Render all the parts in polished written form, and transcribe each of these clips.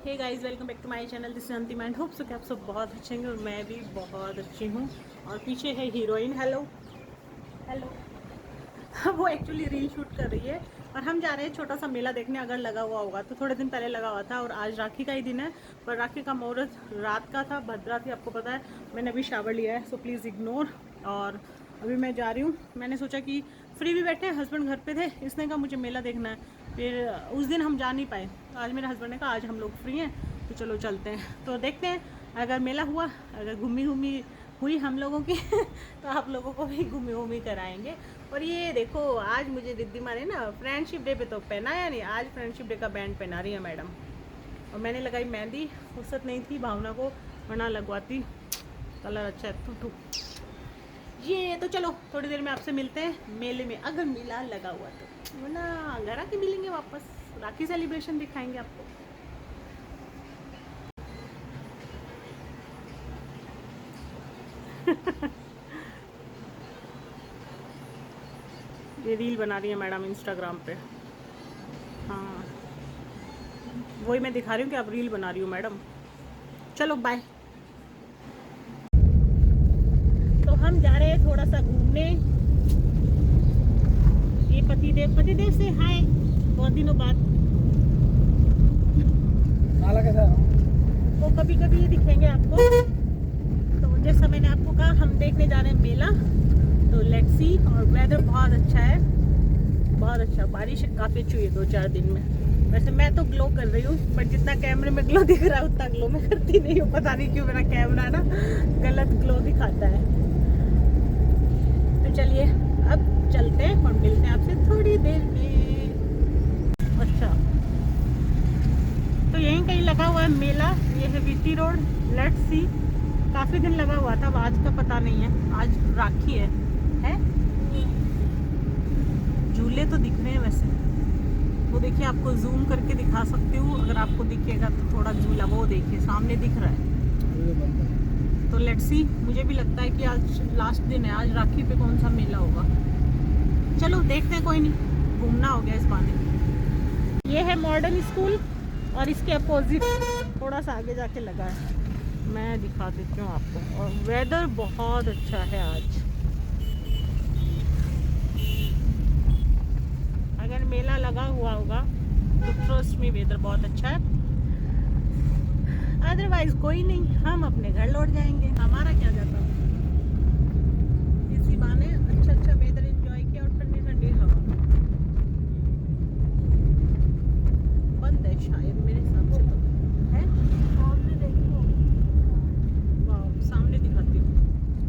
Hey guys, welcome back to my channel. This is Antim and hope so कि आप सब बहुत अच्छे होंगे और मैं भी बहुत अच्छी हूँ। और पीछे है हीरोइन। Hello hello. वो एक्चुअली रील शूट कर रही है और हम जा रहे हैं छोटा सा मेला देखने। अगर लगा हुआ होगा तो थोड़े दिन पहले लगा हुआ था और आज राखी का ही दिन है, पर राखी का मुहूर्त रात का था, भद्रा थी, आपको पता है। मैंने अभी शावर लिया है, सो प्लीज़ इग्नोर। और अभी मैं जा रही हूँ। मैंने सोचा कि फ्री भी बैठे, हस्बैंड घर पे थे, इसने कहा मुझे मेला देखना है। फिर उस दिन हम जा नहीं पाए, तो आज मेरे हस्बैंड ने कहा आज हम लोग फ्री हैं तो चलो चलते हैं। तो देखते हैं, अगर मेला हुआ, अगर घूमी घूमी हुई हम लोगों की तो आप लोगों को भी घूमी घूमी कराएंगे। और ये देखो, आज मुझे रिद्धिमा ने ना फ्रेंडशिप डे पे तो पहनाया नहीं, आज फ्रेंडशिप डे का बैंड पहना रही है मैडम। और मैंने लगाई मेहंदी, फुर्सत नहीं थी भावना को, वरना लगवाती। कलर अच्छा है। टू ये तो चलो थोड़ी देर में आपसे मिलते हैं मेले में, अगर मेला लगा हुआ तो, वरना घर आके मिलेंगे वापस। राखी सेलिब्रेशन दिखाएंगे आपको। ये रील बना रही है मैडम इंस्टाग्राम पे। हाँ, वही मैं दिखा रही हूँ कि आप रील बना रही हो मैडम। चलो बाय। तो हम जा रहे हैं थोड़ा सा घूमने। ये पतिदेव से हाय, बहुत दिनों बाद। वो कभी कभी ही दिखेंगे आपको। तो जैसा मैंने आपको कहा, हम देखने जा रहे हैं मेला। तो लेट्स सी। और वेदर बहुत अच्छा है, बहुत अच्छा। बारिश काफ़ी अच्छी हुई है 2-4 दिन में। वैसे मैं तो ग्लो कर रही हूँ, बट जितना कैमरे में ग्लो दिख रहा है उतना ग्लो मैं करती नहीं हूँ। पता नहीं क्यों, मेरा कैमरा ना गलत ग्लो दिखाता है। तो चलिए अब चलते हैं और मिलते हैं आपसे थोड़ी देर में। अच्छा, तो यहीं कहीं लगा हुआ है मेला। ये है वीटी रोड। Let's see. काफ़ी दिन लगा हुआ था, अब आज का पता नहीं है। आज राखी है? झूले तो दिख रहे हैं वैसे। वो देखिए, आपको जूम करके दिखा सकती हूँ, अगर आपको दिखेगा तो थोड़ा झूला। वो देखिए सामने दिख रहा है। तो लेट्स सी। मुझे भी लगता है कि आज लास्ट दिन है, आज राखी पे कौन सा मेला होगा। चलो देखते हैं, कोई नहीं, घूमना हो गया इस बहाने। ये है मॉडर्न स्कूल और इसके अपोजिट थोड़ा सा आगे जाके लगा है। मैं दिखा देती हूँ आपको। और वेदर बहुत अच्छा है आज। अगर मेला लगा हुआ होगा तो ट्रस्ट में वेदर बहुत अच्छा है। अदरवाइज कोई नहीं, हम अपने घर लौट जाएंगे, हमारा क्या जाता। इसी बहाने अच्छा अच्छा वेदर एंजॉय किया और ठंडी ठंडी हवा। बंद है शायद मेरे हिसाब से तो। है वाह, सामने दिखाती हूँ।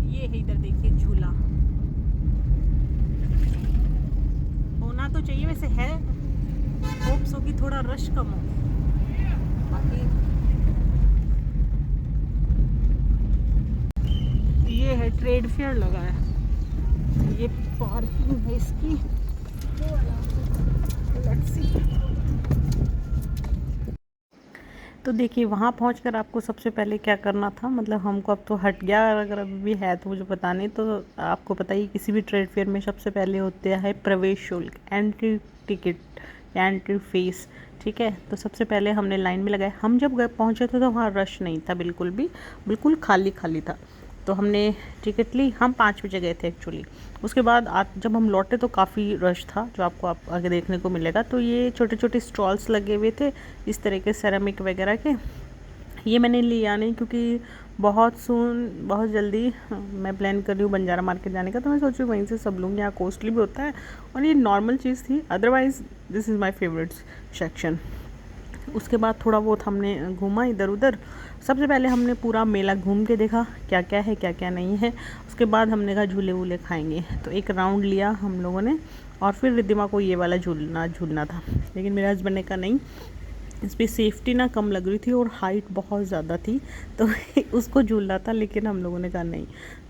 ये है, इधर देखिए झूला। होना तो चाहिए, वैसे है। होप सो कि थोड़ा रश कम हो। बाकी ये है ट्रेड फेयर लगा है। ये पार्किंग है इसकी। Let's see. तो देखिए, वहाँ पहुँचकर आपको सबसे पहले क्या करना था, मतलब हमको अब तो हट गया, अगर अभी भी है तो मुझे पता नहीं। तो आपको पता ही, किसी भी ट्रेड फेयर में सबसे पहले होते है प्रवेश शुल्क, एंट्री टिकट, एंट्री फीस। ठीक है, तो सबसे पहले हमने लाइन में लगाया। हम जब गए पहुँचे थे तो वहाँ रश नहीं था बिल्कुल भी, बिल्कुल खाली खाली था। तो हमने टिकट ली। हम 5 बजे गए थे एक्चुअली। उसके बाद जब हम लौटे तो काफ़ी रश था, जो आपको आप आगे देखने को मिलेगा। तो ये छोटे छोटे स्टॉल्स लगे हुए थे इस तरह के सेरामिक वगैरह के। ये मैंने लिया नहीं, क्योंकि बहुत जल्दी मैं प्लान कर रही हूँ बंजारा मार्केट जाने का। तो मैं सोच रही हूँ वहीं से सब लूँगी, यहाँ कॉस्टली भी होता है और ये नॉर्मल चीज़ थी। Otherwise this is my favourite section. उसके बाद थोड़ा बहुत हमने घूमा इधर उधर। सबसे पहले हमने पूरा मेला घूम के देखा क्या क्या है क्या क्या नहीं है। उसके बाद हमने कहा झूले वूले खाएंगे, तो एक राउंड लिया हम लोगों ने। और फिर रिद्धिमा को ये वाला झूलना था, लेकिन मेरे हस्बैंड ने कहा नहीं, इस पर सेफ्टी ना कम लग रही थी और हाइट बहुत ज़्यादा थी, तो उसको झूलना था। लेकिन हम लोगों ने कहा नहीं,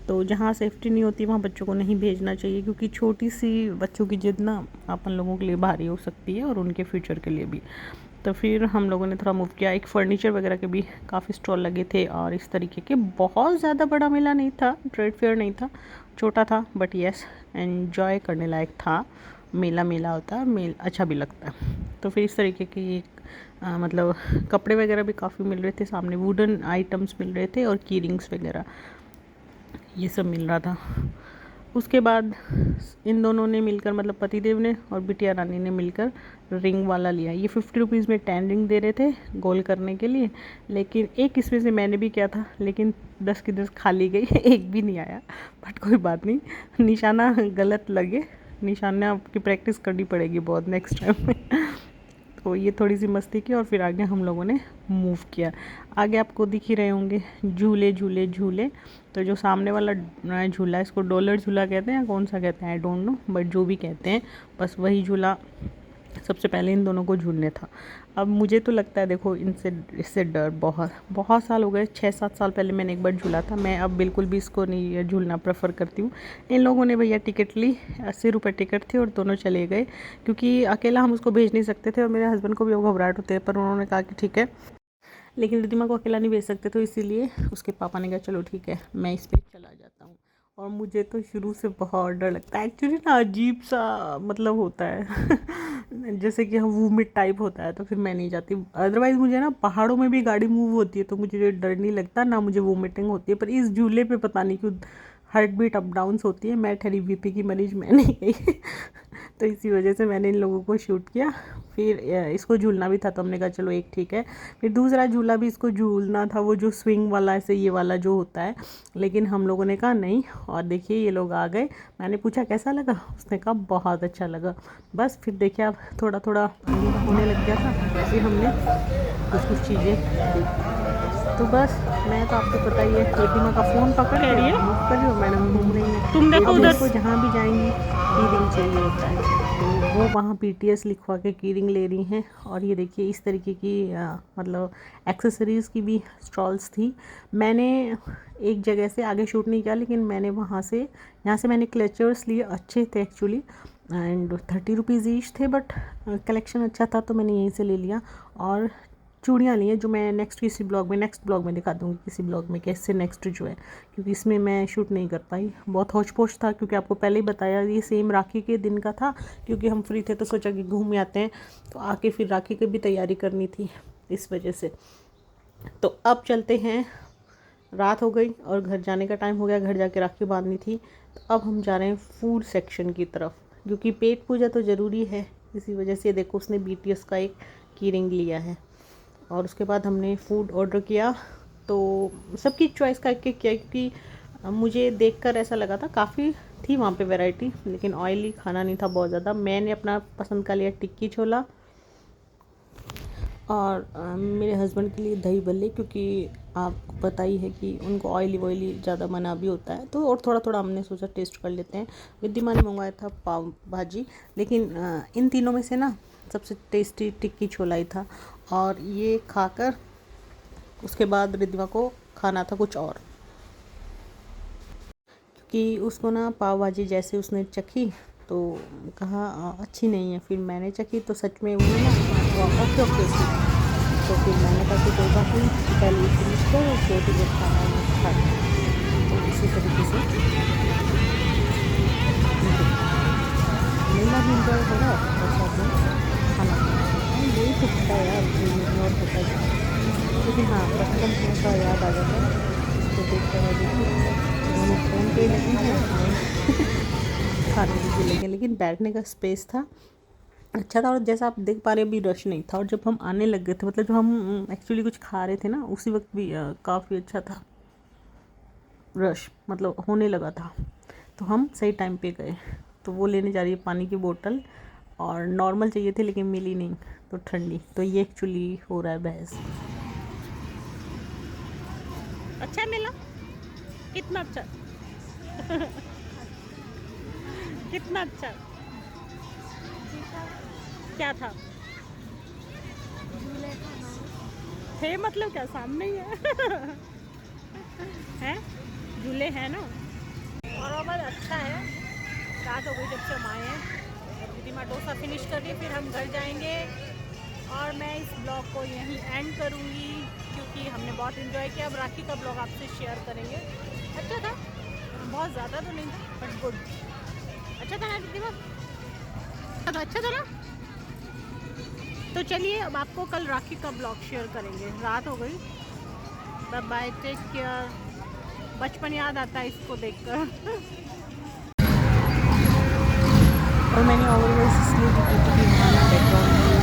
तो जहाँ सेफ्टी नहीं होती वहाँ बच्चों को नहीं भेजना चाहिए, क्योंकि छोटी सी बच्चों की जिद ना अपन लोगों के लिए भारी हो सकती है और उनके फ्यूचर के लिए भी। तो फिर हम लोगों ने थोड़ा मूव किया। एक फर्नीचर वगैरह के भी काफ़ी स्टॉल लगे थे और इस तरीके के। बहुत ज़्यादा बड़ा मेला नहीं था, ट्रेड फेयर नहीं था, छोटा था, बट यस, एन्जॉय करने लायक था। मेला मेला होता है, अच्छा भी लगता है। तो फिर इस तरीके की एक मतलब कपड़े वगैरह भी काफ़ी मिल रहे थे, सामने वुडन आइटम्स मिल रहे थे और की रिंग्स वगैरह ये सब मिल रहा था। उसके बाद इन दोनों ने मिलकर, मतलब पतिदेव ने और बिटिया रानी ने मिलकर रिंग वाला लिया। ये 50 रुपीज़ में 10 रिंग दे रहे थे गोल करने के लिए, लेकिन एक इसमें से मैंने भी किया था, लेकिन 10 की 10 खाली गई एक भी नहीं आया। बट कोई बात नहीं, निशाना गलत लगे, निशाना की प्रैक्टिस करनी पड़ेगी बहुत नेक्स्ट टाइम में। तो ये थोड़ी सी मस्ती की और फिर आगे हम लोगों ने मूव किया। आगे आपको दिख ही रहे होंगे झूले झूले झूले। तो जो सामने वाला झूला, इसको डॉलर झूला कहते हैं या कौन सा कहते हैं आई डोंट नो, बट जो भी कहते हैं, बस वही झूला सबसे पहले इन दोनों को झूलने था। अब मुझे तो लगता है, देखो इससे डर बहुत बहुत साल हो गए, 6-7 साल पहले मैंने एक बार झूला था। मैं अब बिल्कुल भी इसको नहीं झूलना प्रेफर करती हूँ। इन लोगों ने भैया टिकट ली, 80 रुपये टिकट थी और दोनों चले गए, क्योंकि अकेला हम उसको भेज नहीं सकते थे और मेरे हस्बैंड को भी वो घबराहट होते हैं, पर उन्होंने कहा कि ठीक है, लेकिन रिद्धिमा को अकेला नहीं भेज सकते, तो इसीलिए उसके पापा ने कहा चलो ठीक है मैं इस पर चला जाता हूँ। और मुझे तो शुरू से बहुत डर लगता है एक्चुअली ना, अजीब सा मतलब होता है जैसे कि हम वूमिट टाइप होता है, तो फिर मैं नहीं जाती। अदरवाइज़ मुझे ना पहाड़ों में भी गाड़ी मूव होती है तो मुझे डर नहीं लगता, ना मुझे वोमिटिंग होती है, पर इस झूले पे पता नहीं क्यों हार्ट बीट अप डाउन्स होती है। मैं ठहरी बीपी की मरीज, मैं नहीं गई तो इसी वजह से मैंने इन लोगों को शूट किया। फिर इसको झूलना भी था तो हमने कहा चलो एक ठीक है। फिर दूसरा झूला भी इसको झूलना था, वो जो स्विंग वाला ऐसे ये वाला जो होता है, लेकिन हम लोगों ने कहा नहीं। और देखिए ये लोग आ गए, मैंने पूछा कैसा लगा, उसने कहा बहुत अच्छा लगा। बस फिर देखिए अब थोड़ा थोड़ा होने लग गया था, फिर हमने कुछ चीज़ें दी। तो बस मैं तो आपको पता ही है, रिद्धिमा का फ़ोन पकड़ रही है, मूव कर रही हूँ, मैडम घूम रही है। तुम देखो उधर को जहाँ भी जाएंगी की रिंग चाहिए होता है, तो वो वहाँ BTS लिखवा के की रिंग ले रही हैं। और ये देखिए इस तरीके की मतलब एक्सेसरीज़ की भी स्टॉल्स थी। मैंने एक जगह से आगे शूट नहीं किया, लेकिन मैंने वहाँ से, यहाँ से मैंने क्लचर्स लिए, अच्छे थे एक्चुअली, एंड 30 रुपीज़ ईच थे, बट कलेक्शन अच्छा था तो मैंने यहीं से ले लिया। और चूड़ियाँ ली हैं जो मैं नेक्स्ट ब्लॉग में दिखा दूँगी, किसी ब्लॉग में कैसे नेक्स्ट जो है, क्योंकि इसमें मैं शूट नहीं कर पाई, बहुत होच पोच था, क्योंकि आपको पहले ही बताया ये सेम राखी के दिन का था, क्योंकि हम फ्री थे तो सोचा कि घूम आते हैं, तो आके फिर राखी की भी तैयारी करनी थी इस वजह से। तो अब चलते हैं, रात हो गई और घर जाने का टाइम हो गया, घर जाके राखी बांधनी थी। तो अब हम जा रहे हैं फूड सेक्शन की तरफ, क्योंकि पेट पूजा तो ज़रूरी है, इसी वजह से देखो उसने BTS का एक की रिंग लिया है। और उसके बाद हमने फ़ूड ऑर्डर किया, तो सबकी चॉइस करके किया, क्योंकि मुझे देखकर ऐसा लगा था काफ़ी थी वहाँ पे वैरायटी, लेकिन ऑयली खाना नहीं था बहुत ज़्यादा। मैंने अपना पसंद का लिया टिक्की छोला, और मेरे हस्बैंड के लिए दही बल्ले, क्योंकि आपको पता ही है कि उनको ऑयली ज़्यादा मना भी होता है, तो और थोड़ा थोड़ा हमने सोचा टेस्ट कर लेते हैं। रिद्धिमा ने मंगवाया था पाव भाजी, लेकिन इन तीनों में से ना सबसे टेस्टी टिक्की छोला ही था। और ये खाकर उसके बाद रिद्धिमा को खाना था कुछ और, क्योंकि उसको ना पाव भाजी जैसे उसने चखी तो कहा अच्छी नहीं है। फिर मैंने चखी तो सच में वो ना ओके तो फिर मैंने कहा कि कोई बात नहीं, पहले ये फिनिश करो फिर जो खाना है खा। तो इसी तरीके से मेला भी इंजॉय हो रहा है और साथ में खाना यही तो होता है यार, और होता है। लेकिन हाँ बचपन थोड़ा याद आ जाता है, इसको देख कर देखिए दोनों फ़ोन पे लगी हैं खाने भी लगे, लेकिन बैठने का स्पेस था अच्छा था। और जैसा आप देख पा रहे हैं अभी रश नहीं था, और जब हम आने लग गए थे, मतलब जब हम एक्चुअली कुछ खा रहे थे ना, उसी वक्त भी काफ़ी अच्छा था, रश मतलब होने लगा था। तो हम सही टाइम पे गए। तो वो लेने जा रही है पानी की बोतल, और नॉर्मल चाहिए थी लेकिन मिली नहीं, तो ठंडी। तो ये एक्चुअली हो रहा है बहस। अच्छा मिला, कितना अच्छा कितना अच्छा, क्या था थे, मतलब क्या सामने ही है हैं झूले हैं ना। और ओवरऑल अच्छा है। रात हो गई जब से हम आए हैं, और रिद्धिमा डोसा फिनिश कर रही है, फिर हम घर जाएंगे। और मैं इस ब्लॉग को यहीं एंड करूँगी, क्योंकि हमने बहुत इन्जॉय किया। अब राखी का ब्लॉग आपसे शेयर करेंगे। अच्छा था, बहुत ज़्यादा तो नहीं था बट गुड, अच्छा था ना रिद्धिमा, अच्छा था ना। तो चलिए अब आपको कल राखी का ब्लॉग शेयर करेंगे। रात हो गई। Bye bye, take care. बचपन याद आता है इसको देखकर। और मैंने ओवरवाइज इसलिए भी की थी वहाँ ना बैकग्राउंड में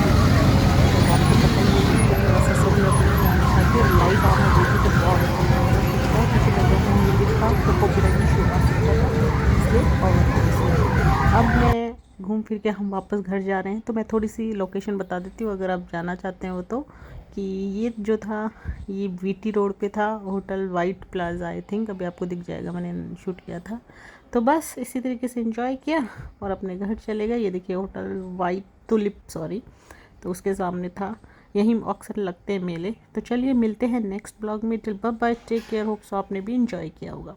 तो आपको पता ही है कि थोड़ा सा सभी अपने फ़ोन उठा के लाइट ऑन हो गई थी तो बहुत अच्छा लग रहा था, तो बहुत मुझे बैकग्राउंड में म्यूजिक था तो कॉपीराइट इशू आ सकता था, इसलिए ओवरवाइज हुआ। अब मैं घूम फिर के हम वापस घर जा रहे हैं, तो मैं थोड़ी सी लोकेशन बता देती हूँ अगर आप जाना चाहते हो तो। कि ये जो था ये वीटी रोड पे था, hotel white plaza I think, अभी आपको दिख जाएगा, मैंने शूट किया था। तो बस इसी तरीके से एंजॉय किया और अपने घर चले गए। ये देखिए होटल वाइट टुलिप, सॉरी, तो उसके सामने था। यहीं अक्सर लगते हैं मेले। तो चलिए मिलते हैं नेक्स्ट ब्लॉग में। Till bye bye, take care, hope so आपने भी एंजॉय किया होगा।